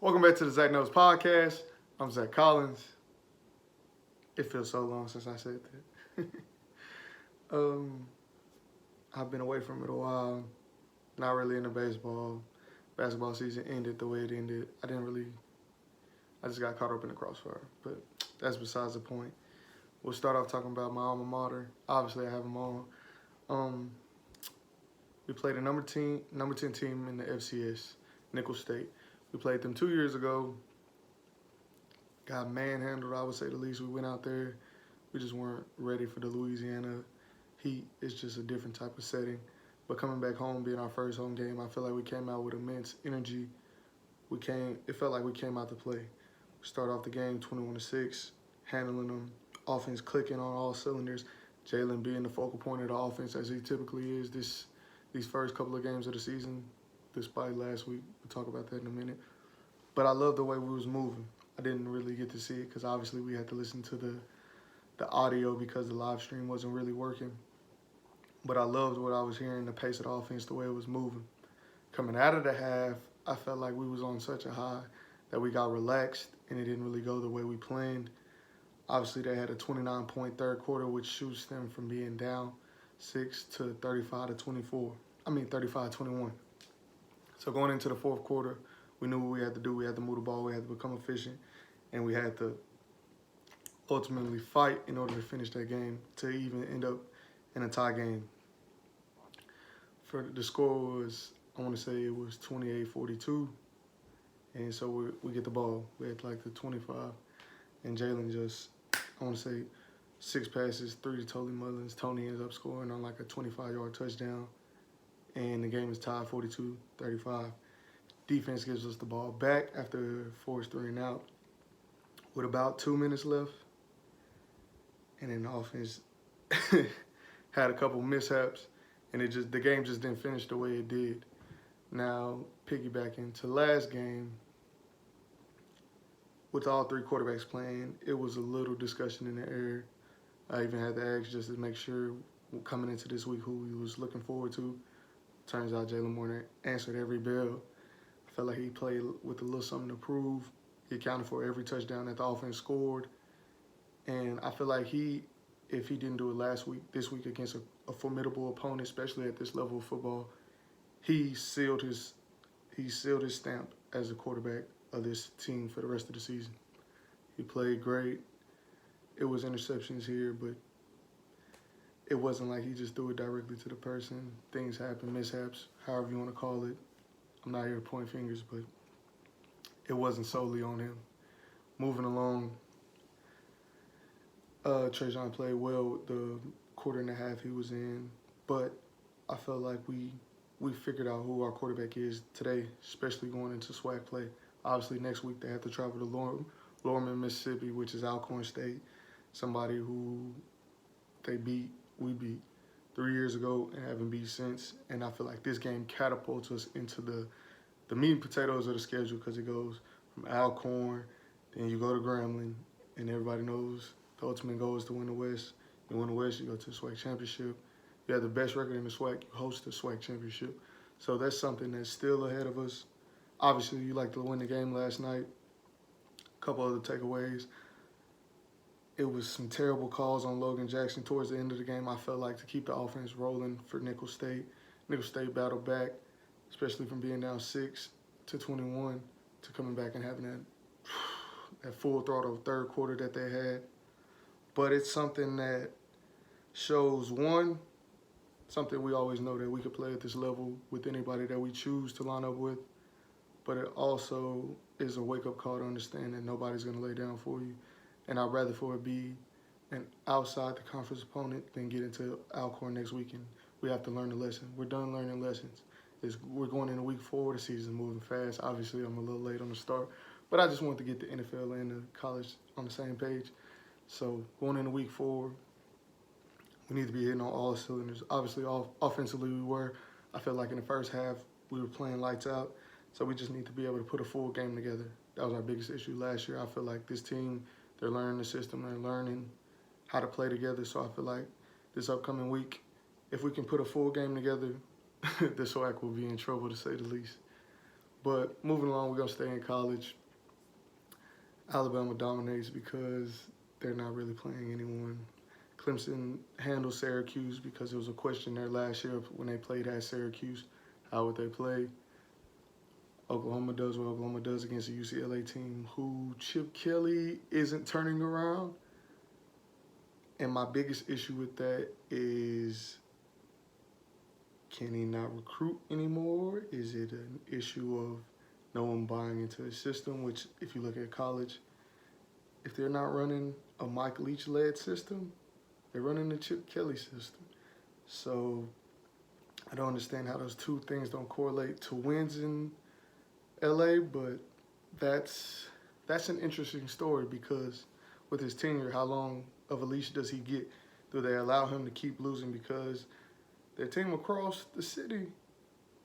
Welcome back to the Zach Knows Podcast. I'm Zach Collins. It feels so long since I said that. um, I've been away from it a while. Not really into baseball. Basketball season ended the way it ended. I just got caught up in the crossfire. But that's besides the point. We'll start off talking about my alma mater. Obviously, I have them all. Um, we played a number 10 team in the FCS, Nicholls State. We played them 2 years ago. Got manhandled, I would say the least. We went out there. We just weren't ready for the Louisiana heat. It's just a different type of setting. But coming back home, being our first home game, I feel like we came out with immense energy. It felt like we came out to play. We start off the game 21-6, handling them, offense clicking on all cylinders. Jalen being the focal point of the offense as he typically is these first couple of games of the season, despite last week. We'll talk about that in a minute. But I love the way we was moving. I didn't really get to see it because obviously we had to listen to the audio because the live stream wasn't really working. But I loved what I was hearing, the pace of the offense, the way it was moving. Coming out of the half, I felt like we was on such a high that we got relaxed and it didn't really go the way we planned. Obviously, they had a 29-point third quarter, which shoots them from being down 6 to 35-24. 35-21. So going into the fourth quarter, we knew what we had to do. We had to move the ball. We had to become efficient. And we had to ultimately fight in order to finish that game to even end up in a tie game. For the score was, I want to say it was 28-42. And so we get the ball. We had like the 25. And Jalen just, I want to say, 6 passes, 3 to Tony Mullins. Tony ends up scoring on like a 25-yard touchdown. And the game is tied 42-35. Defense gives us the ball back after forced 3 and out with about 2 minutes left. And then the offense had a couple mishaps, and the game just didn't finish the way it did. Now, piggybacking to last game, with all 3 quarterbacks playing, it was a little discussion in the air. I even had to ask just to make sure coming into this week who we was looking forward to. Turns out Jalen Moore answered every bell. I felt like he played with a little something to prove. He accounted for every touchdown that the offense scored. And I feel like if he didn't do it this week against a formidable opponent, especially at this level of football, he sealed his stamp as a quarterback of this team for the rest of the season. He played great. It was interceptions here, but it wasn't like he just threw it directly to the person. Things happen, mishaps, however you want to call it. I'm not here to point fingers, but it wasn't solely on him. Moving along, Trajan played well the quarter and a half he was in, but I felt like we figured out who our quarterback is today, especially going into SWAC play. Obviously, next week they have to travel to Lorman, Mississippi, which is Alcorn State, somebody who we beat 3 years ago and haven't beat since. And I feel like this game catapults us into the meat and potatoes of the schedule because it goes from Alcorn, then you go to Grambling, and everybody knows the ultimate goal is to win the West. You win the West, you go to the SWAC championship. You have the best record in the SWAC, you host the SWAC championship. So that's something that's still ahead of us. Obviously, you like to win the game last night. A couple other takeaways. It was some terrible calls on Logan Jackson towards the end of the game. I felt like to keep the offense rolling for Nicholls State. Nicholls State battled back, especially from being down 6-21 to coming back and having that full throttle third quarter that they had. But it's something that shows, one, something we always know that we could play at this level with anybody that we choose to line up with. But it also is a wake-up call to understand that nobody's going to lay down for you. And I'd rather for it be an outside the conference opponent than get into Alcorn next weekend. We have to learn the lesson. We're done learning lessons. We're going into week 4 of the season, moving fast. Obviously, I'm a little late on the start. But I just wanted to get the NFL and the college on the same page. So going into week 4, we need to be hitting on all cylinders. Obviously, offensively we were. I felt like in the first half we were playing lights out. So we just need to be able to put a full game together. That was our biggest issue last year. I feel like this team, they're learning the system. They're learning how to play together. So I feel like this upcoming week, if we can put a full game together, the SWAC will be in trouble, to say the least. But moving along, we're going to stay in college. Alabama dominates because they're not really playing anyone. Clemson handles Syracuse because there was a question there last year when they played at Syracuse. How would they play? Oklahoma does what Oklahoma does against a UCLA team who Chip Kelly isn't turning around. And my biggest issue with that is, can he not recruit anymore? Is it an issue of no one buying into his system? Which, if you look at college, if they're not running a Mike Leach-led system, they're running the Chip Kelly system. So I don't understand how those two things don't correlate to wins in LA, but that's an interesting story because with his tenure, how long of a leash does he get? Do they allow him to keep losing? Because their team across the city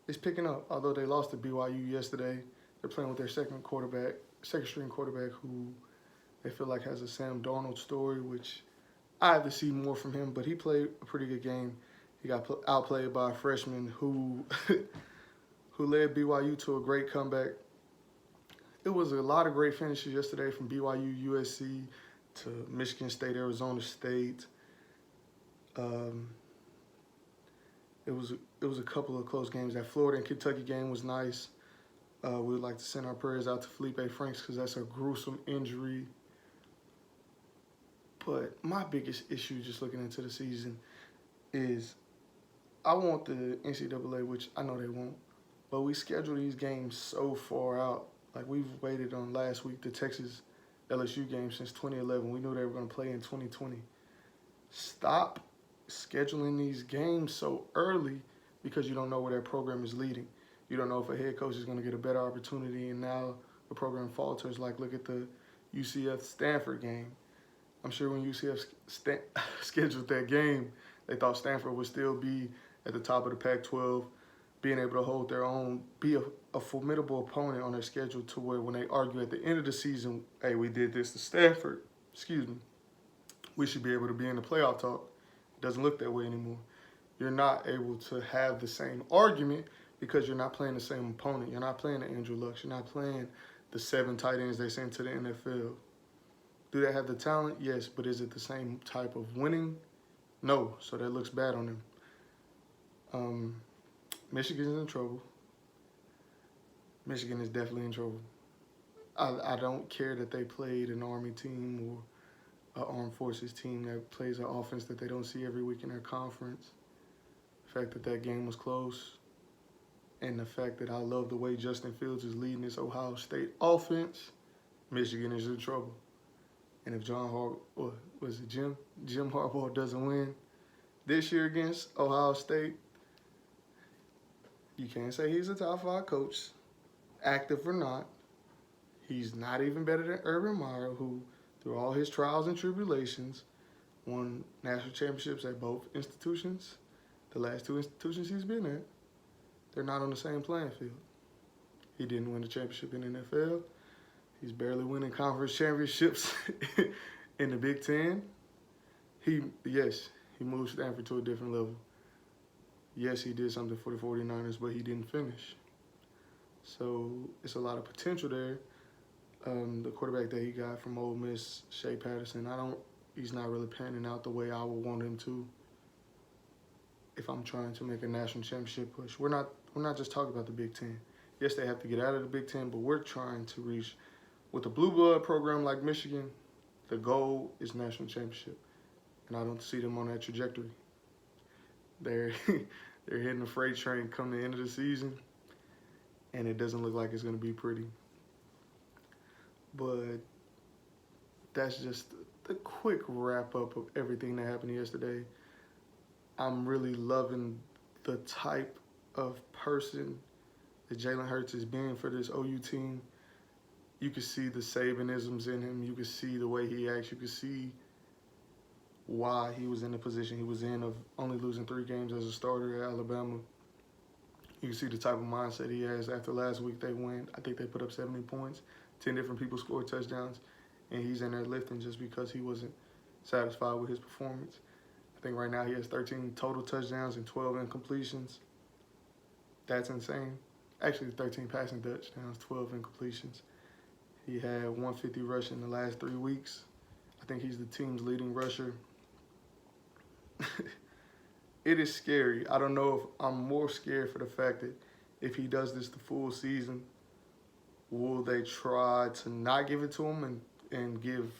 is picking up. Although they lost to BYU yesterday, they're playing with their second string quarterback, who they feel like has a Sam Darnold story, which I have to see more from him. But he played a pretty good game. He got outplayed by a freshman who who led BYU to a great comeback. It was a lot of great finishes yesterday from BYU, USC, to Michigan State, Arizona State. It was a couple of close games. That Florida and Kentucky game was nice. We would like to send our prayers out to Felipe Franks because that's a gruesome injury. But my biggest issue just looking into the season is I want the NCAA, which I know they won't, but we schedule these games so far out. Like, we've waited on last week, the Texas LSU game, since 2011. We knew they were going to play in 2020. Stop scheduling these games so early because you don't know where that program is leading. You don't know if a head coach is going to get a better opportunity, and now the program falters. Like, look at the UCF-Stanford game. I'm sure when UCF scheduled that game, they thought Stanford would still be at the top of the Pac-12, being able to hold their own, be a formidable opponent on their schedule, to where when they argue at the end of the season, hey, we did this to Stanford, we should be able to be in the playoff talk. It doesn't look that way anymore. You're not able to have the same argument because you're not playing the same opponent. You're not playing the Andrew Lucks. You're not playing the 7 tight ends they sent to the NFL. Do they have the talent? Yes, but is it the same type of winning? No, so that looks bad on them. Michigan's in trouble. Michigan is definitely in trouble. I don't care that they played an Army team or an Armed Forces team that plays an offense that they don't see every week in their conference. The fact that that game was close, and the fact that I love the way Justin Fields is leading this Ohio State offense, Michigan is in trouble. And if Jim Harbaugh doesn't win this year against Ohio State, you can't say he's a top 5 coach, active or not. He's not even better than Urban Meyer, who, through all his trials and tribulations, won national championships at both institutions. The last 2 institutions he's been at, they're not on the same playing field. He didn't win a championship in the NFL. He's barely winning conference championships in the Big Ten. He moved Stanford to a different level. Yes, he did something for the 49ers, but he didn't finish. So it's a lot of potential there. The quarterback that he got from Ole Miss, Shea Patterson, he's not really panning out the way I would want him to if I'm trying to make a national championship push. We're not just talking about the Big Ten. Yes, they have to get out of the Big Ten, but we're trying to reach. With a blue blood program like Michigan, the goal is national championship, and I don't see them on that trajectory. They're hitting a freight train come the end of the season, and it doesn't look like it's going to be pretty. But that's just the quick wrap-up of everything that happened yesterday. I'm really loving the type of person that Jalen Hurts is being for this OU team. You can see the Sabanisms in him. You can see the way he acts. You can see why he was in the position he was in of only losing 3 games as a starter at Alabama. You can see the type of mindset he has. After last week they went, I think they put up 70 points. 10 different people scored touchdowns, and he's in there lifting just because he wasn't satisfied with his performance. I think right now he has 13 total touchdowns and 12 incompletions. That's insane. actually 13 passing touchdowns, 12 incompletions. He had 150 rushing in the last 3 weeks. I think he's the team's leading rusher. It is scary. I don't know if I'm more scared for the fact that if he does this the full season, will they try to not give it to him and give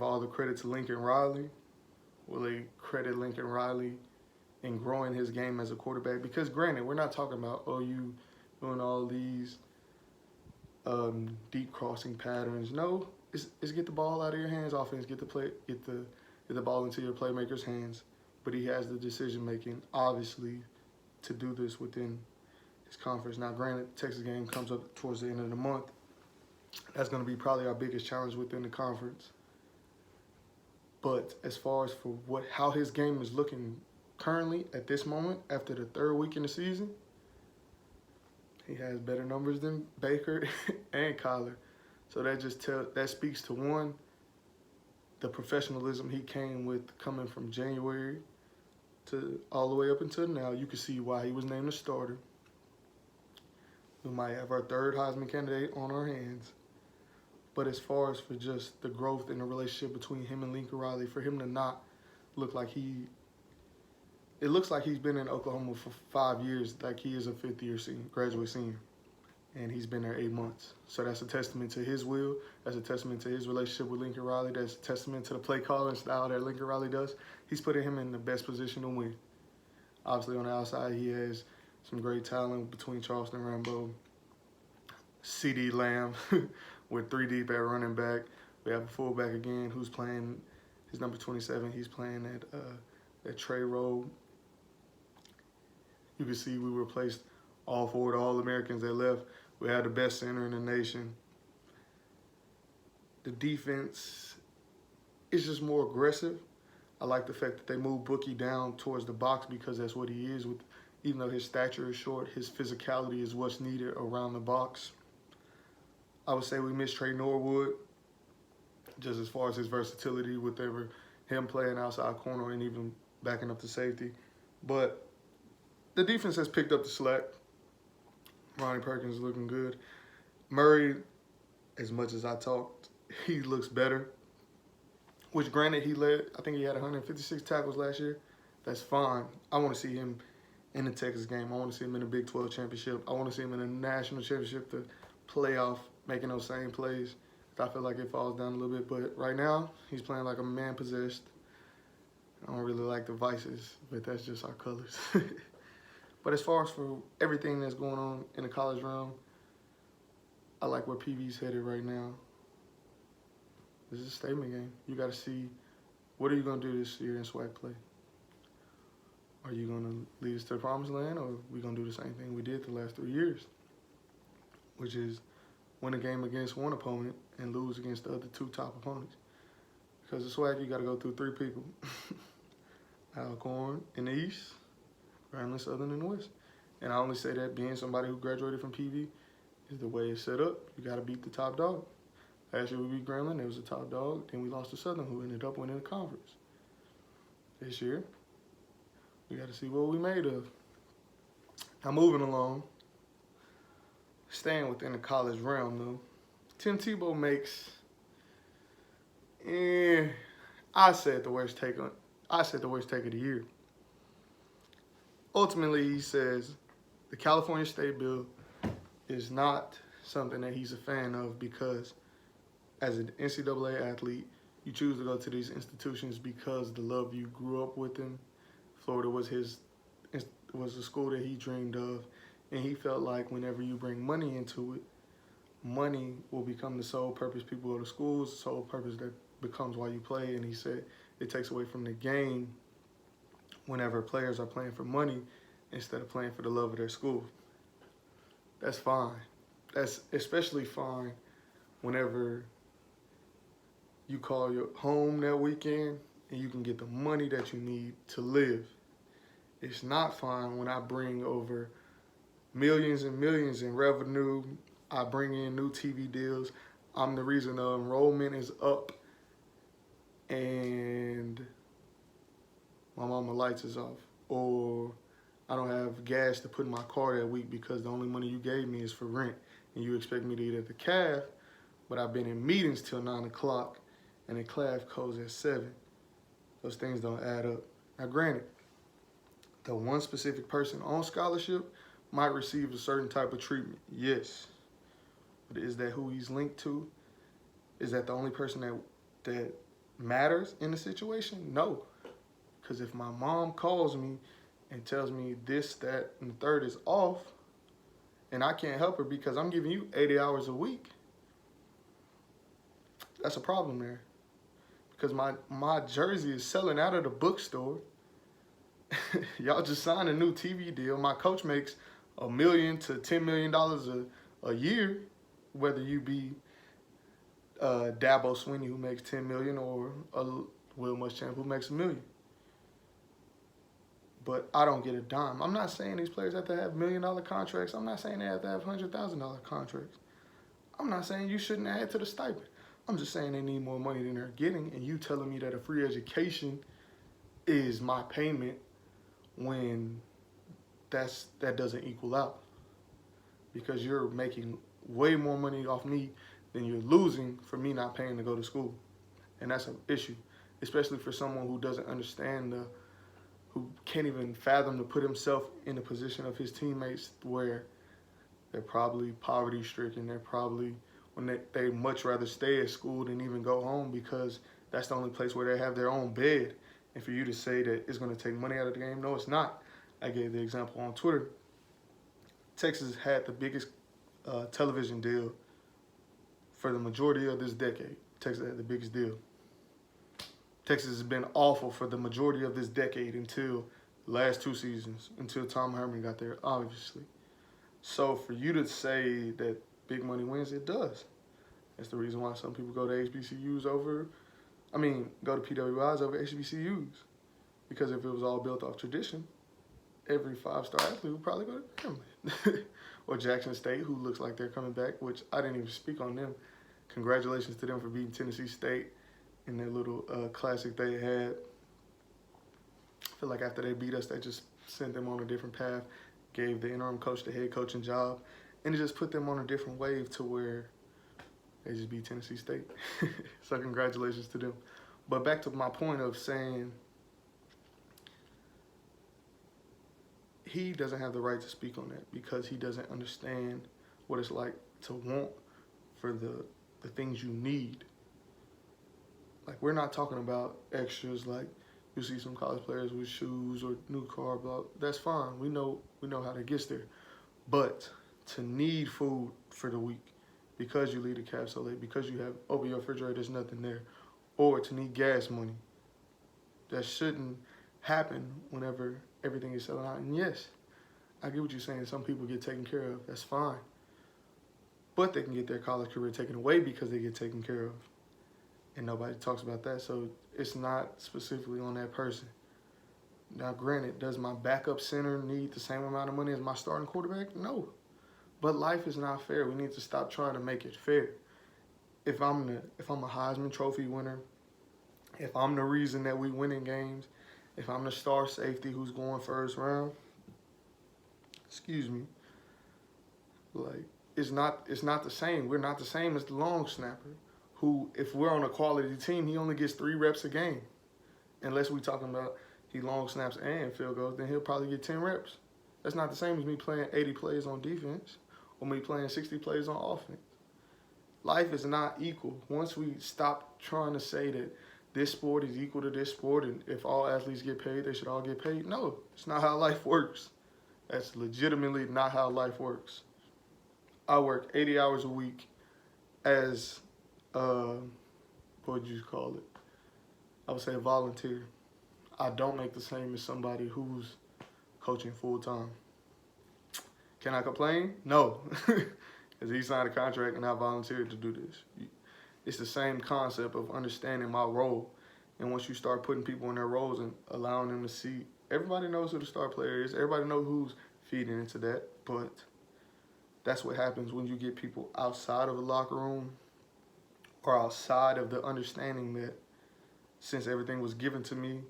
all the credit to Lincoln Riley? Will they credit Lincoln Riley in growing his game as a quarterback? Because granted, we're not talking about you doing all these deep crossing patterns. No, it's get the ball out of your hands. Offense, get the ball into your playmakers' hands. But he has the decision making, obviously, to do this within his conference. Now, granted, the Texas game comes up towards the end of the month. That's going to be probably our biggest challenge within the conference. But as far as for how his game is looking currently at this moment, after the 3rd week in the season, he has better numbers than Baker and Kyler. So that speaks to, one, the professionalism he came with coming from January to all the way up until now. You can see why he was named a starter. We might have our 3rd Heisman candidate on our hands. But as far as for just the growth in the relationship between him and Lincoln Riley, for him to not look like it looks like he's been in Oklahoma for 5 years, like he is a 5th-year senior, graduate senior. And he's been there 8 months. So that's a testament to his will. That's a testament to his relationship with Lincoln Riley. That's a testament to the play calling style that Lincoln Riley does. He's putting him in the best position to win. Obviously, on the outside, he has some great talent between Charleston Rambo, CeeDee Lamb, with 3 deep at running back. We have a fullback again who's playing his number 27. He's playing at Trey Rowe. You can see we replaced all 4 of the All-Americans that left. We had the best center in the nation. The defense is just more aggressive. I like the fact that they moved Bookie down towards the box because that's what he is. Even though his stature is short, his physicality is what's needed around the box. I would say we miss Trey Norwood, just as far as his versatility with him playing outside corner and even backing up the safety. But the defense has picked up the slack. Ronnie Perkins is looking good. Murray, as much as I talked, he looks better. Which, granted, I think he had 156 tackles last year. That's fine. I want to see him in the Texas game. I want to see him in the Big 12 championship. I want to see him in the national championship, the playoff, making those same plays. I feel like it falls down a little bit. But right now, he's playing like a man possessed. I don't really like the vices, but that's just our colors. But as far as for everything that's going on in the college realm, I like where PV's headed right now. This is a statement game. You got to see, what are you going to do this year in SWAC play? Are you going to lead us to the promised land, or are we going to do the same thing we did the last 3 years? Which is win a game against one opponent and lose against the other 2 top opponents. Because the SWAC, you got to go through 3 people. Alcorn in the East, Grambling Southern in the West. And I only say that being somebody who graduated from PV is the way it's set up. You got to beat the top dog. Last year we beat Grambling, there was a top dog. Then we lost to Southern, who ended up winning the conference. This year, we got to see what we made of. Now, moving along, staying within the college realm, though, Tim Tebow makes, I said the worst take of the year. Ultimately, he says the California State bill is not something that he's a fan of because as an NCAA athlete, you choose to go to these institutions because the love you grew up with them. Florida was the school that he dreamed of, and he felt like whenever you bring money into it, money will become the sole purpose people go to schools, the sole purpose that becomes why you play. And he said it takes away from the game whenever players are playing for money instead of playing for the love of their school. That's fine. That's especially fine whenever you call your home that weekend and you can get the money that you need to live. It's not fine when I bring over millions and millions in revenue. I bring in new TV deals. I'm the reason the enrollment is up and my mama lights is off. Or I don't have gas to put in my car that week because the only money you gave me is for rent, and you expect me to eat at the calf, but I've been in meetings till 9 o'clock, and the calf closes at 7. Those things don't add up. Now, granted, the one specific person on scholarship might receive a certain type of treatment, yes. But is that who he's linked to? Is that the only person that matters in the situation? No. Because if my mom calls me and tells me this, that, and the third is off, and I can't help her because I'm giving you 80 hours a week, that's a problem there. Because my jersey is selling out of the bookstore. Y'all just signed a new TV deal. My coach makes $1 million to $10 million a year, whether you be Dabo Swinney, who makes $10 million, or Will Muschamp, who makes $1 million. But I don't get a dime. I'm not saying these players have to have $1 million contracts. I'm not saying they have to have $100,000 contracts. I'm not saying you shouldn't add to the stipend. I'm just saying they need more money than they're getting, and you telling me that a free education is my payment when that doesn't equal out, because you're making way more money off me than you're losing for me not paying to go to school. And that's an issue, especially for someone who doesn't understand who can't even fathom to put himself in the position of his teammates, where they're probably poverty stricken. They're probably, when they much rather stay at school than even go home, because that's the only place where they have their own bed. And for you to say that it's going to take money out of the game, no, it's not. I gave the example on Twitter. Texas had the biggest television deal for the majority of this decade. Texas had the biggest deal. Texas has been awful for the majority of this decade until the last 2 seasons, until Tom Herman got there, obviously. So for you to say that big money wins, it does. That's the reason why some people go to HBCUs go to PWIs over HBCUs. Because if it was all built off tradition, every 5-star athlete would probably go to them. Or Jackson State, who looks like they're coming back, which I didn't even speak on them. Congratulations to them for beating Tennessee State in their little classic they had. I feel like after they beat us, they just sent them on a different path, gave the interim coach the head coaching job, and it just put them on a different wave to where they just beat Tennessee State. So congratulations to them. But back to my point of saying he doesn't have the right to speak on that, because he doesn't understand what it's like to want for the things you need. Like, we're not talking about extras like you see some college players with shoes or new car, blah. That's fine. We know how that gets there. But to need food for the week because you leave the cab so late, because you have open your refrigerator, there's nothing there, or to need gas money, that shouldn't happen whenever everything is selling out. And yes, I get what you're saying. Some people get taken care of. That's fine. But they can get their college career taken away because they get taken care of. And nobody talks about that. So it's not specifically on that person. Now, granted, does my backup center need the same amount of money as my starting quarterback? No. But life is not fair. We need to stop trying to make it fair. If I'm a Heisman Trophy winner, if I'm the reason that we winning games, if I'm the star safety who's going first round, like, it's not the same. We're not the same as the long snapper, who, if we're on a quality team, he only gets 3 reps a game. Unless we're talking about he long snaps and field goals, then he'll probably get 10 reps. That's not the same as me playing 80 plays on defense or me playing 60 plays on offense. Life is not equal. Once we stop trying to say that this sport is equal to this sport, and if all athletes get paid, they should all get paid. No, it's not how life works. That's legitimately not how life works. I work 80 hours a week as, what would you call it? I would say a volunteer. I don't make the same as somebody who's coaching full time. Can I complain? No, because he signed a contract and I volunteered to do this. It's the same concept of understanding my role. And once you start putting people in their roles and allowing them to see, everybody knows who the star player is. Everybody knows who's feeding into that. But that's what happens when you get people outside of the locker room or outside of the understanding that since everything was given to me,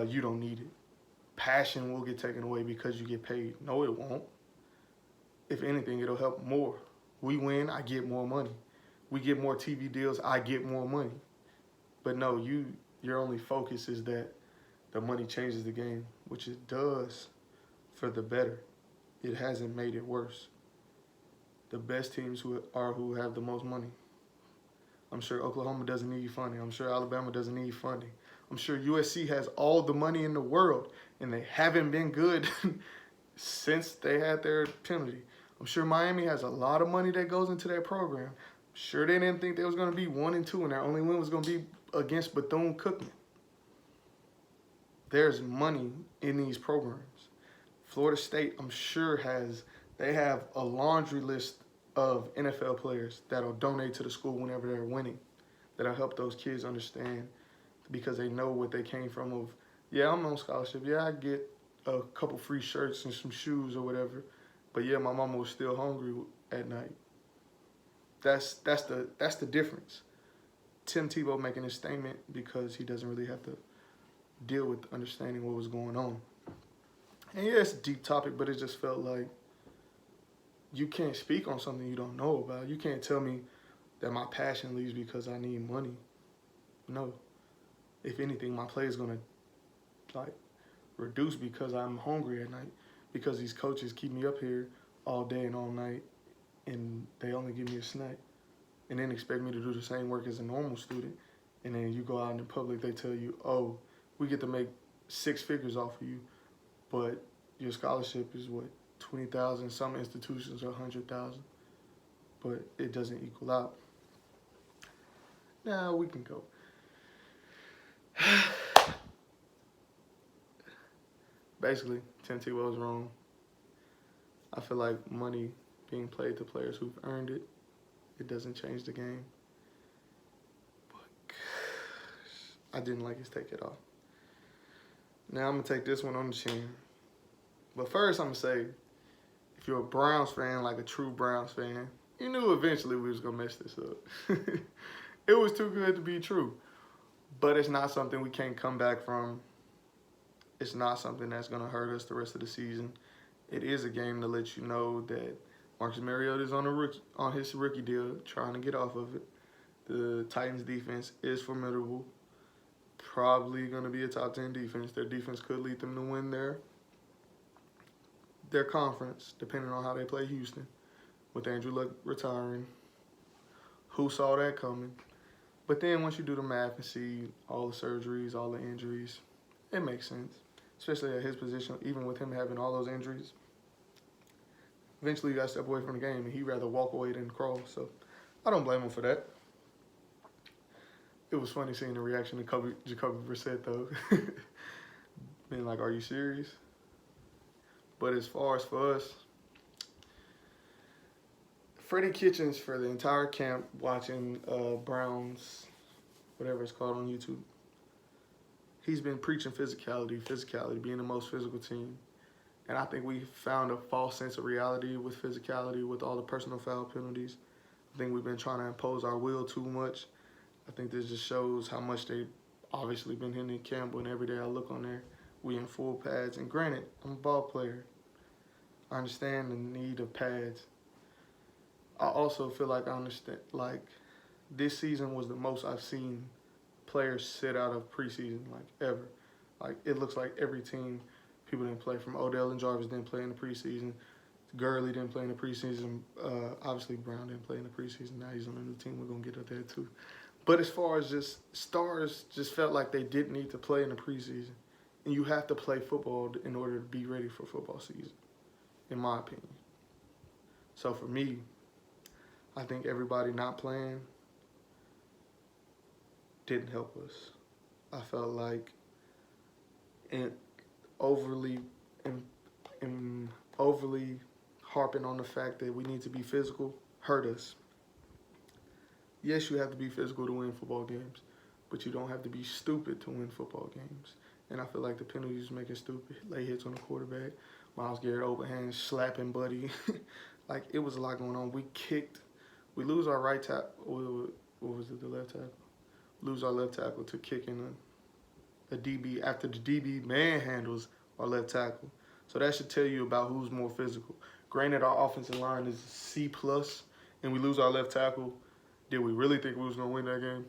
you don't need it. passion will get taken away because you get paid. No, it won't. If anything, it'll help more. We win, I get more money. We get more TV deals, I get more money. But no, your only focus is that the money changes the game, which it does for the better. It hasn't made it worse. The best teams who have the most money. I'm sure Oklahoma doesn't need funding. I'm sure Alabama doesn't need funding. I'm sure USC has all the money in the world, and they haven't been good since they had their penalty. I'm sure Miami has a lot of money that goes into that program. I'm sure they didn't think they was going to be 1-2, and their only win was going to be against Bethune-Cookman. There's money in these programs. Florida State, I'm sure, they have a laundry list of NFL players that'll donate to the school whenever they're winning, that'll help those kids understand, because they know what they came from of, yeah, I'm on scholarship. Yeah, I get a couple free shirts and some shoes or whatever. But yeah, my mama was still hungry at night. That's the difference. Tim Tebow making a statement because he doesn't really have to deal with understanding what was going on. And yeah, it's a deep topic, but it just felt like you can't speak on something you don't know about. You can't tell me that my passion leaves because I need money. No. If anything, my play is going to reduce because I'm hungry at night, because these coaches keep me up here all day and all night, and they only give me a snack, and then expect me to do the same work as a normal student. And then you go out in the public, they tell you, oh, we get to make 6 figures off of you, but your scholarship is what, 20,000, some institutions are 100,000, but it doesn't equal out. Now we can go. Basically, Tim Tebow was wrong. I feel like money being played to players who've earned it, it doesn't change the game. But I didn't like his take at all. Now I'm going to take this one on the chin. But first I'm going to say, if you're a Browns fan, like a true Browns fan, you knew eventually we was going to mess this up. It was too good to be true. But it's not something we can't come back from. It's not something that's going to hurt us the rest of the season. It is a game to let you know that Marcus Mariota is on his rookie deal, trying to get off of it. The Titans defense is formidable. Probably going to be a top 10 defense. Their defense could lead them to win their conference, depending on how they play Houston, with Andrew Luck retiring. Who saw that coming? But then once you do the math and see all the surgeries, all the injuries, it makes sense, especially at his position, even with him having all those injuries. Eventually you got to step away from the game, and he'd rather walk away than crawl. So I don't blame him for that. It was funny seeing the reaction to Jacoby Brissett, though. Being like, are you serious? But as far as for us, Freddie Kitchens, for the entire camp, watching Browns, whatever it's called on YouTube, he's been preaching physicality, being the most physical team. And I think we found a false sense of reality with physicality, with all the personal foul penalties. I think we've been trying to impose our will too much. I think this just shows how much they've obviously been hitting camp. When every day I look on there, we in full pads. And granted, I'm a ball player. I understand the need of pads. I also feel like I understand, like, this season was the most I've seen players sit out of preseason, like, ever. Like, it looks like every team, people didn't play. From Odell and Jarvis didn't play in the preseason. Gurley didn't play in the preseason. Obviously, Brown didn't play in the preseason. Now he's on a new team. We're going to get up there, too. But as far as just stars, just felt like they didn't need to play in the preseason. And you have to play football in order to be ready for football season, in my opinion. So for me, I think everybody not playing didn't help us. I felt like overly harping on the fact that we need to be physical hurt us. Yes, you have to be physical to win football games, but you don't have to be stupid to win football games. And I feel like the penalties make it stupid. Late hits on the quarterback, Myles Garrett overhand slapping Buddy. Like, it was a lot going on. We lose our right tackle. What was it, the left tackle? Lose our left tackle to kicking a DB after the DB manhandles our left tackle. So that should tell you about who's more physical. Granted, our offensive line is C+, and we lose our left tackle. Did we really think we was going to win that game?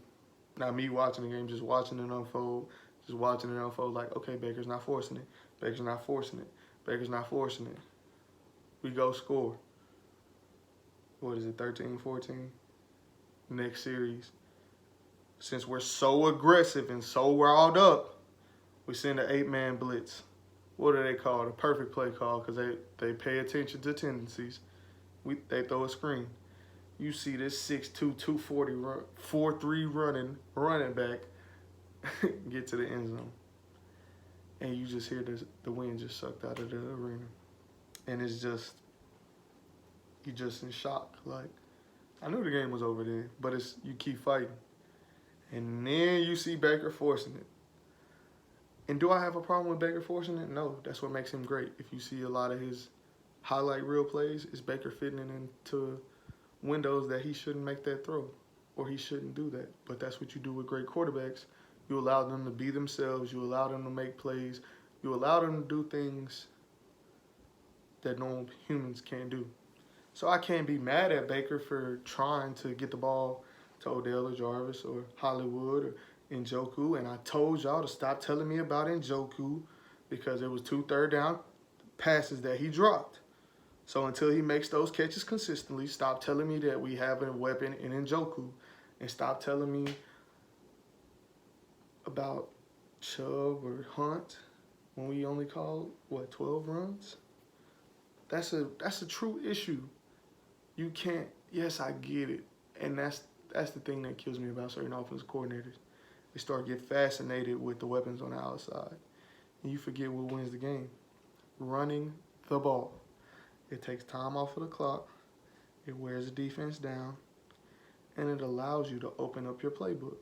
Not me watching the game, just watching it unfold. Just watching it unfold like, okay, Baker's not forcing it. Baker's not forcing it. Baker's not forcing it. We go score. What is it, 13-14? Next series. Since we're so aggressive and so riled up, we send an 8-man blitz. What do they call it? A perfect play call because they pay attention to tendencies. They throw a screen. You see this 6'2", 240, 4'3" running back get to the end zone. And you just hear the wind just sucked out of the arena. And it's just, you're just in shock. Like, I knew the game was over then, but you keep fighting. And then you see Baker forcing it. And do I have a problem with Baker forcing it? No, that's what makes him great. If you see a lot of his highlight reel plays, it's Baker fitting it into windows that he shouldn't make that throw or he shouldn't do that. But that's what you do with great quarterbacks. You allow them to be themselves. You allow them to make plays. You allow them to do things that normal humans can't do. So I can't be mad at Baker for trying to get the ball to Odell or Jarvis or Hollywood or Njoku. And I told y'all to stop telling me about Njoku because it was 2 third-down passes that he dropped. So until he makes those catches consistently, stop telling me that we have a weapon in Njoku. And stop telling me about Chubb or Hunt when we only called, 12 runs? That's a true issue. You can't, yes, I get it. And that's the thing that kills me about certain offensive coordinators. They start getting fascinated with the weapons on the outside. And you forget what wins the game. Running the ball. It takes time off of the clock. It wears the defense down. And it allows you to open up your playbook.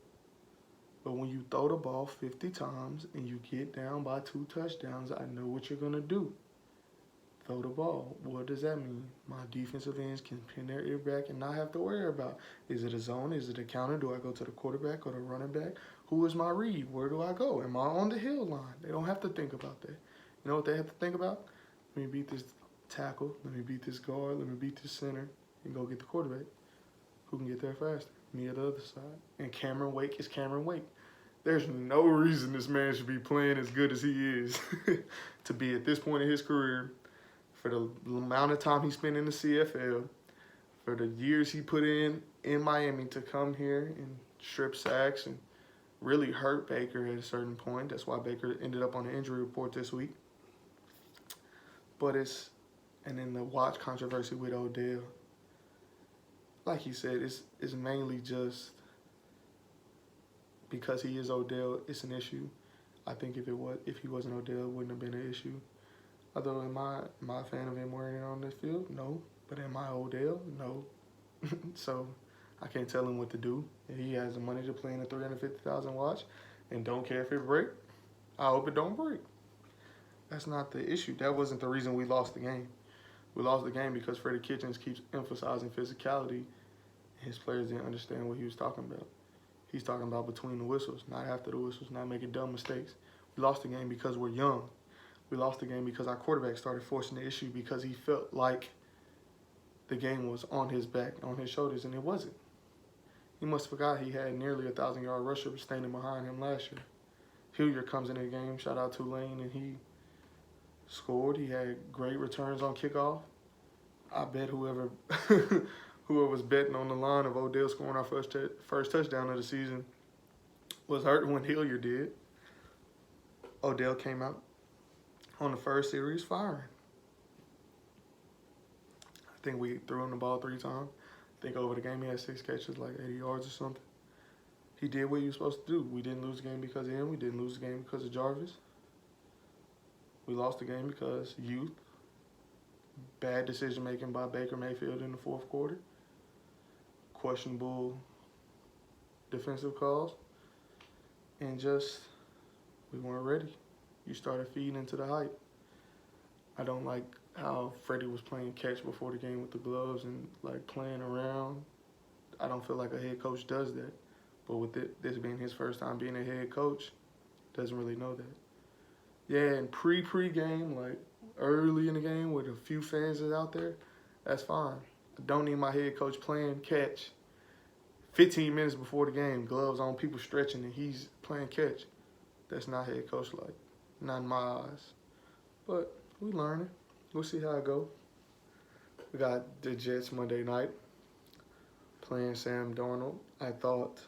But when you throw the ball 50 times and you get down by 2 touchdowns, I know what you're going to do. Throw the ball. What does that mean? My defensive ends can pin their ear back and not have to worry about, is it a zone? Is it a counter? Do I go to the quarterback or the running back? Who is my read? Where do I go? Am I on the hill line? They don't have to think about that. You know what they have to think about? Let me beat this tackle. Let me beat this guard. Let me beat this center and go get the quarterback. Who can get there faster? Me or the other side. And Cameron Wake is Cameron Wake. There's no reason this man should be playing as good as he is to be at this point in his career. For the amount of time he spent in the CFL, for the years he put in Miami to come here and strip sacks and really hurt Baker at a certain point. That's why Baker ended up on the injury report this week. But and then the watch controversy with Odell. Like he said, it's mainly just because he is Odell, it's an issue. I think if he wasn't Odell, it wouldn't have been an issue. Although am I a fan of him wearing it on the field? No. But am I Odell? No. So I can't tell him what to do. If he has the money to play in a $350,000 watch and don't care if it break, I hope it don't break. That's not the issue. That wasn't the reason we lost the game. We lost the game because Freddie Kitchens keeps emphasizing physicality. His players didn't understand what he was talking about. He's talking about between the whistles, not after the whistles, not making dumb mistakes. We lost the game because we're young. We lost the game because our quarterback started forcing the issue because he felt like the game was on his back, on his shoulders, and it wasn't. He must have forgot he had nearly a 1,000-yard rusher standing behind him last year. Hilliard comes in the game, shout out Tulane, and he scored. He had great returns on kickoff. I bet whoever was betting on the line of Odell scoring our first touchdown of the season was hurt when Hilliard did. Odell came out on the first series firing. I think we threw him the ball 3 times. I think over the game he had 6 catches, like 80 yards or something. He did what he was supposed to do. We didn't lose the game because of him. We didn't lose the game because of Jarvis. We lost the game because youth, bad decision-making by Baker Mayfield in the 4th quarter, questionable defensive calls, and just we weren't ready. You started feeding into the hype. I don't like how Freddie was playing catch before the game with the gloves and like playing around. I don't feel like a head coach does that. But with this being his first time being a head coach, doesn't really know that. Yeah, and pre-game, like early in the game with a few fans is out there, that's fine. I don't need my head coach playing catch 15 minutes before the game, gloves on, people stretching, and he's playing catch. That's not head coach like, not in my eyes. But we learning. We'll see how it go. We got the Jets Monday night playing Sam Darnold. I thought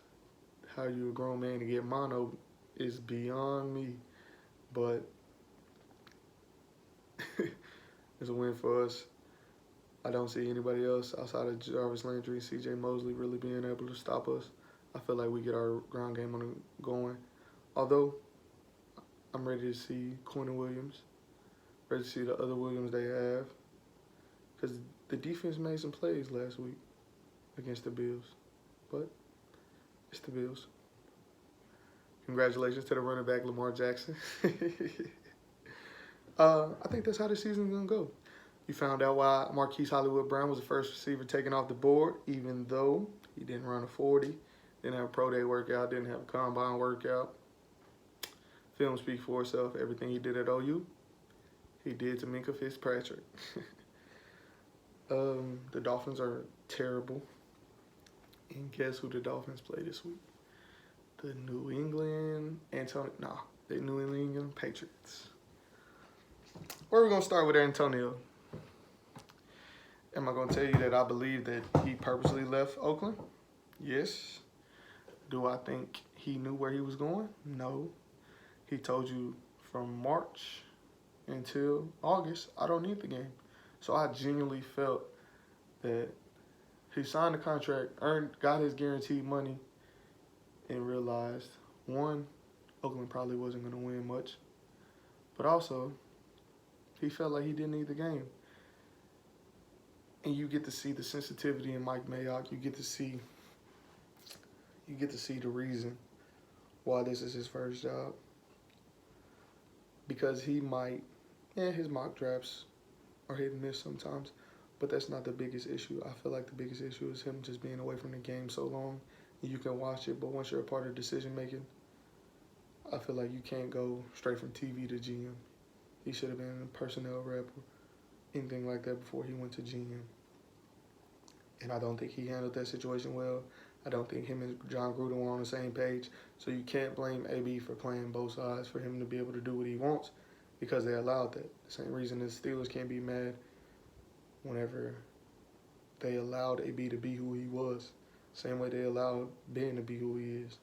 how you a grown man to get mono is beyond me, but it's a win for us. I don't see anybody else outside of Jarvis Landry and C.J. Mosley really being able to stop us. I feel like we get our ground game going. Although I'm ready to see Quentin Williams, ready to see the other Williams they have, because the defense made some plays last week against the Bills, but it's the Bills. Congratulations to the running back Lamar Jackson. I think that's how the season's gonna go. You found out why Marquise Hollywood Brown was the first receiver taken off the board, even though he didn't run a 40, didn't have a pro day workout, didn't have a combine workout. Film speaks for itself. Everything he did at OU, he did to Minkah Fitzpatrick. The Dolphins are terrible. And guess who the Dolphins play this week? The New England Patriots. Where are we going to start with Antonio? Am I going to tell you that I believe that he purposely left Oakland? Yes. Do I think he knew where he was going? No. He told you from March until August, I don't need the game. So I genuinely felt that he signed the contract, got his guaranteed money, and realized, one, Oakland probably wasn't going to win much, but also he felt like he didn't need the game. And you get to see the sensitivity in Mike Mayock. You get to see the reason why this is his first job. Because he might, his mock drafts are hit and miss sometimes, but that's not the biggest issue. I feel like the biggest issue is him just being away from the game so long. You can watch it, but once you're a part of decision making, I feel like you can't go straight from TV to GM. He should have been a personnel rep or anything like that before he went to GM. And I don't think he handled that situation well. I don't think him and John Gruden were on the same page. So you can't blame AB for playing both sides, for him to be able to do what he wants, because they allowed that. The same reason the Steelers can't be mad whenever they allowed AB to be who he was. Same way they allowed Ben to be who he is.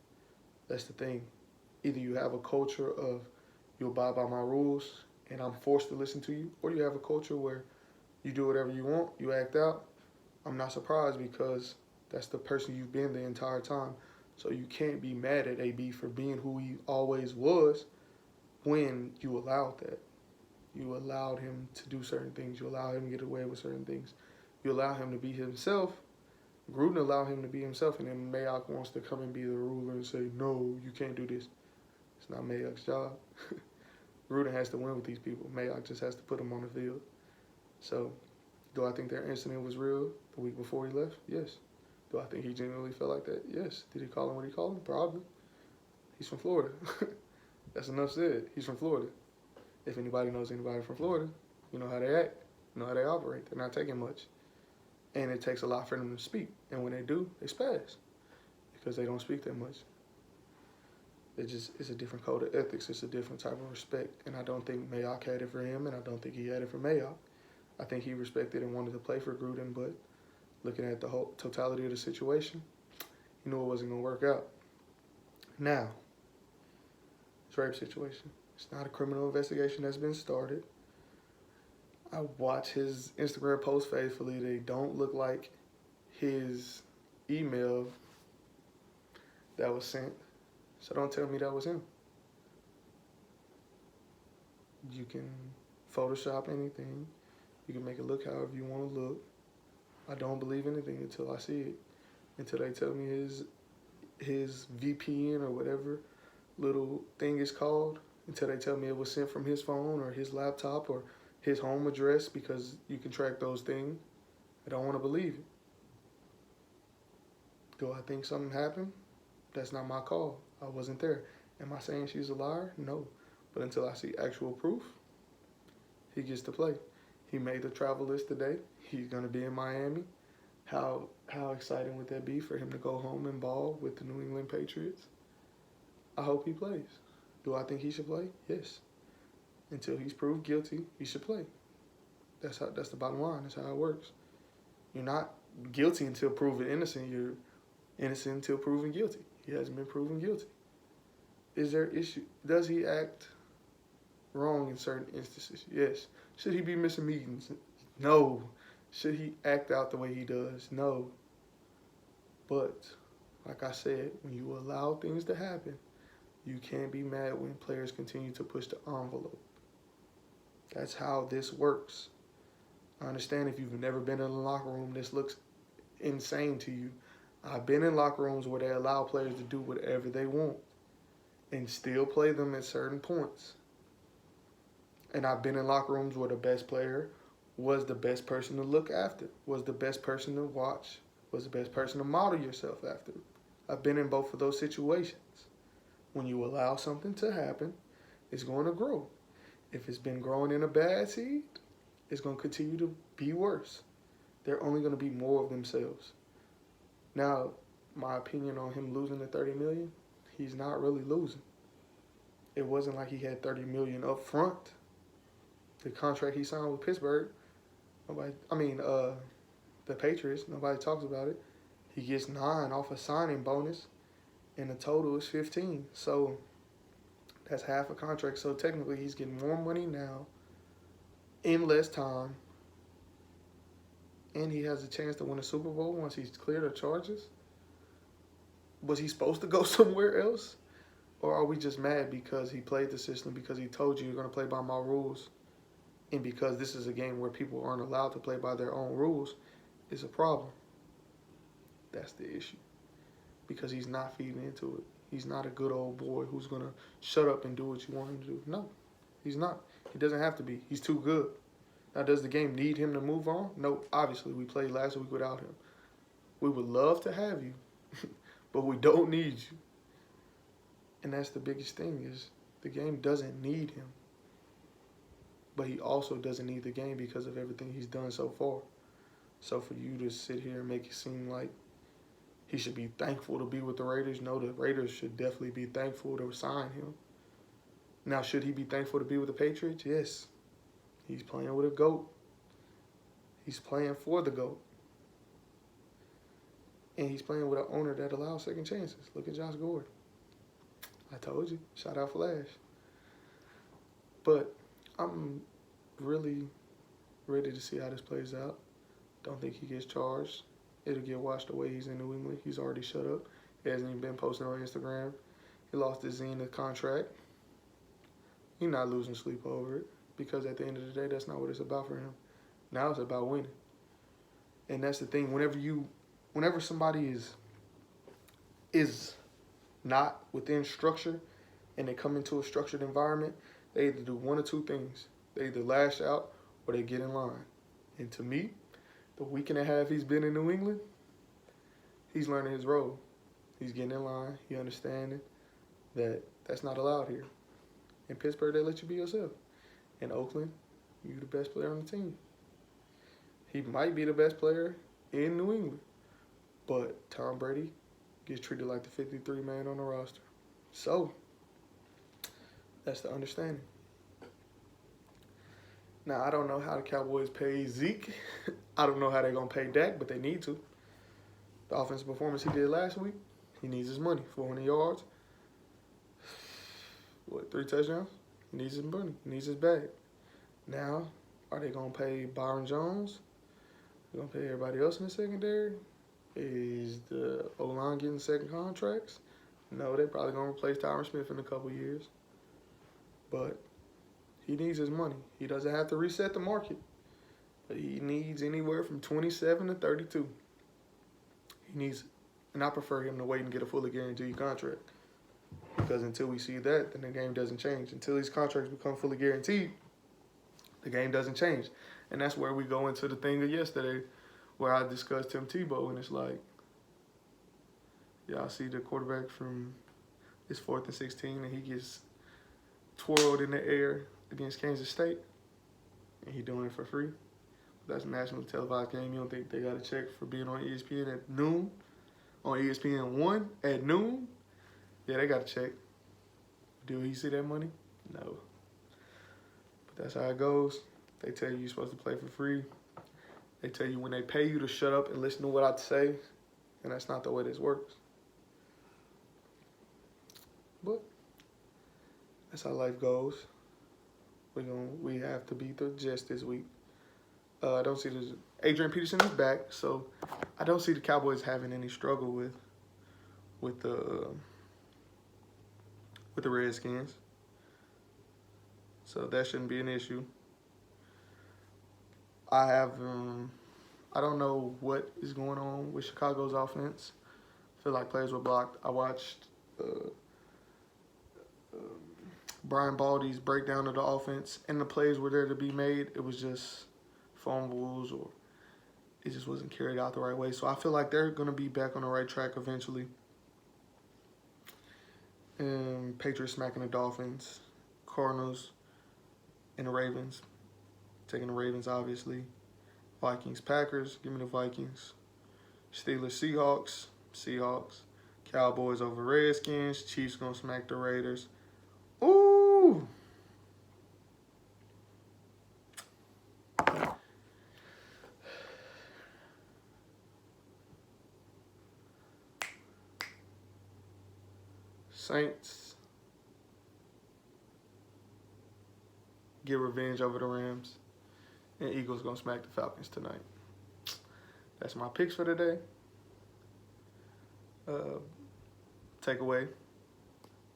That's the thing. Either you have a culture of you abide by my rules and I'm forced to listen to you, or you have a culture where you do whatever you want, you act out. I'm not surprised because that's the person you've been the entire time. So you can't be mad at AB for being who he always was when you allowed that. You allowed him to do certain things. You allowed him to get away with certain things. You allow him to be himself. Gruden allowed him to be himself, and then Mayock wants to come and be the ruler and say, no, you can't do this. It's not Mayock's job. Gruden has to win with these people. Mayock just has to put them on the field. So, do I think that incident was real the week before he left? Yes. Do I think he genuinely felt like that? Yes. Did he call him what he called him? Probably. He's from Florida. That's enough said. He's from Florida. If anybody knows anybody from Florida, you know how they act. You know how they operate. They're not taking much. And it takes a lot for them to speak. And when they do, they spaz. Because they don't speak that much. It's a different code of ethics. It's a different type of respect. And I don't think Mayock had it for him, and I don't think he had it for Mayock. I think he respected and wanted to play for Gruden, but looking at the whole totality of the situation, he knew it wasn't going to work out. Now, this rape situation. It's not a criminal investigation that's been started. I watch his Instagram posts faithfully. They don't look like his email that was sent. So don't tell me that was him. You can Photoshop anything. You can make it look however you want to look. I don't believe anything until I see it. Until they tell me his VPN or whatever little thing is called. Until they tell me it was sent from his phone or his laptop or his home address, because you can track those things. I don't want to believe it. Do I think something happened? That's not my call. I wasn't there. Am I saying she's a liar? No. But until I see actual proof, he gets to play. He made the travel list today. He's going to be in Miami. How exciting would that be for him to go home and ball with the New England Patriots? I hope he plays. Do I think he should play? Yes. Until he's proved guilty, he should play. That's the bottom line. That's how it works. You're not guilty until proven innocent. You're innocent until proven guilty. He hasn't been proven guilty. Is there issue? Does he act wrong in certain instances? Yes. Should he be missing meetings? No. Should he act out the way he does? No. But, like I said, when you allow things to happen, you can't be mad when players continue to push the envelope. That's how this works. I understand if you've never been in a locker room, this looks insane to you. I've been in locker rooms where they allow players to do whatever they want and still play them at certain points. And I've been in locker rooms where the best player was the best person to look after, was the best person to watch, was the best person to model yourself after. I've been in both of those situations. When you allow something to happen, it's going to grow. If it's been growing in a bad seed, it's going to continue to be worse. They're only going to be more of themselves. Now, my opinion on him losing the $30 million, he's not really losing. It wasn't like he had $30 million up front. The contract he signed with Pittsburgh, the Patriots, nobody talks about it. He gets 9 off a signing bonus, and the total is 15. So that's half a contract. So technically, he's getting more money now in less time, and he has a chance to win a Super Bowl once he's cleared of charges. Was he supposed to go somewhere else? Or are we just mad because he played the system, because he told you you're going to play by my rules, and because this is a game where people aren't allowed to play by their own rules, is a problem? That's the issue. Because he's not feeding into it. He's not a good old boy who's going to shut up and do what you want him to do. No, he's not. He doesn't have to be. He's too good. Now, does the game need him to move on? No, obviously. We played last week without him. We would love to have you, but we don't need you. And that's the biggest thing, is the game doesn't need him. But he also doesn't need the game because of everything he's done so far. So for you to sit here and make it seem like he should be thankful to be with the Raiders, no, the Raiders should definitely be thankful to sign him. Now, should he be thankful to be with the Patriots? Yes. He's playing with a GOAT. He's playing for the GOAT. And he's playing with an owner that allows second chances. Look at Josh Gordon. I told you. Shout out Flash. But I'm really ready to see how this plays out. Don't think he gets charged. It'll get washed away. He's in New England. He's already shut up. He hasn't even been posting on Instagram. He lost his Zenith contract. He's not losing sleep over it, because at the end of the day, that's not what it's about for him. Now it's about winning. And that's the thing. Whenever somebody is not within structure and they come into a structured environment, they either do one or two things. They either lash out or they get in line. And to me, the week and a half he's been in New England, he's learning his role. He's getting in line. He understanding that that's not allowed here. In Pittsburgh, they let you be yourself. In Oakland, you're the best player on the team. He might be the best player in New England, but Tom Brady gets treated like the 53 man on the roster. So, that's the understanding. Now, I don't know how the Cowboys pay Zeke. I don't know how they're going to pay Dak, but they need to. The offensive performance he did last week, he needs his money. 400 yards. 3 touchdowns? He needs his money. He needs his bag. Now, are they going to pay Byron Jones? They're going to pay everybody else in the secondary? Is the O-line getting second contracts? No, they're probably going to replace Tyron Smith in a couple years. But he needs his money. He doesn't have to reset the market. But he needs anywhere from 27 to 32. He needs it. And I prefer him to wait and get a fully guaranteed contract. Because until we see that, then the game doesn't change. Until these contracts become fully guaranteed, the game doesn't change. And that's where we go into the thing of yesterday, where I discussed Tim Tebow, and it's like, y'all see the quarterback from, it's 4th and 16, and he gets twirled in the air against Kansas State, and he doing it for free. That's a nationally televised game. You don't think they got a check for being on ESPN at noon? On ESPN 1 at noon? Yeah, they got a check. Do you see that money? No. But that's how it goes. They tell you you're supposed to play for free. They tell you when they pay you to shut up and listen to what I say, and that's not the way this works. But that's how life goes. We have to beat the Jets this week. I don't see Adrian Peterson is back, so I don't see the Cowboys having any struggle with the Redskins. So that shouldn't be an issue. I don't know what is going on with Chicago's offense. I feel like players were blocked. I watched Brian Baldy's breakdown of the offense, and the plays were there to be made. It was just fumbles, or it just wasn't carried out the right way. So I feel like they're going to be back on the right track eventually. And Patriots smacking the Dolphins, Cardinals, and the Ravens. Taking the Ravens, obviously. Vikings, Packers, give me the Vikings. Steelers, Seahawks, Seahawks. Cowboys over Redskins. Chiefs going to smack the Raiders. Ooh! Saints get revenge over the Rams. And Eagles going to smack the Falcons tonight. That's my picks for today. Takeaway.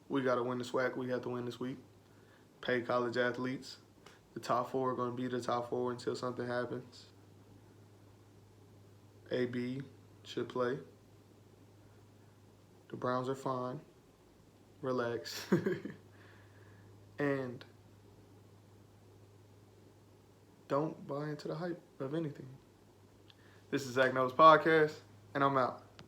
We got to win the SWAC. We have to win this week. Pay college athletes. The top four are going to be the top four until something happens. AB should play. The Browns are fine. Relax. And don't buy into the hype of anything. This is Zach Knows Podcast, and I'm out.